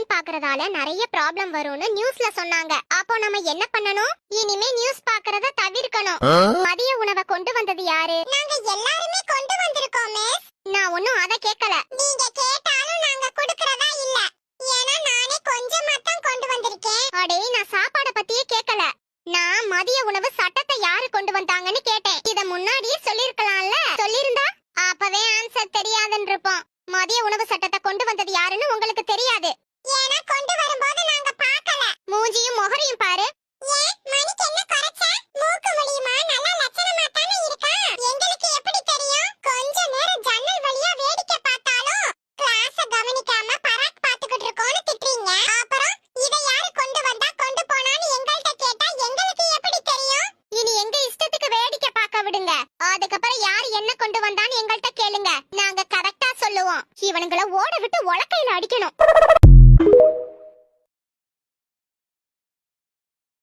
Phone பாக்குறதால நிறைய problem வரும்னு நியூஸ்ல சொன்னாங்க. அப்போ நம்ம என்ன பண்ணணும்? இனிமே நியூஸ் பாக்குறத தவிர்க்கணும். மதிய உணவை கொண்டு வந்தது யாரு? நாங்க எல்லாரும் கொண்டு வந்திருக்கோம் மிஸ். நான் ஒண்ணும் அத கேக்கல. நீங்க கேட்டாலும் நாங்க கொடுக்கறத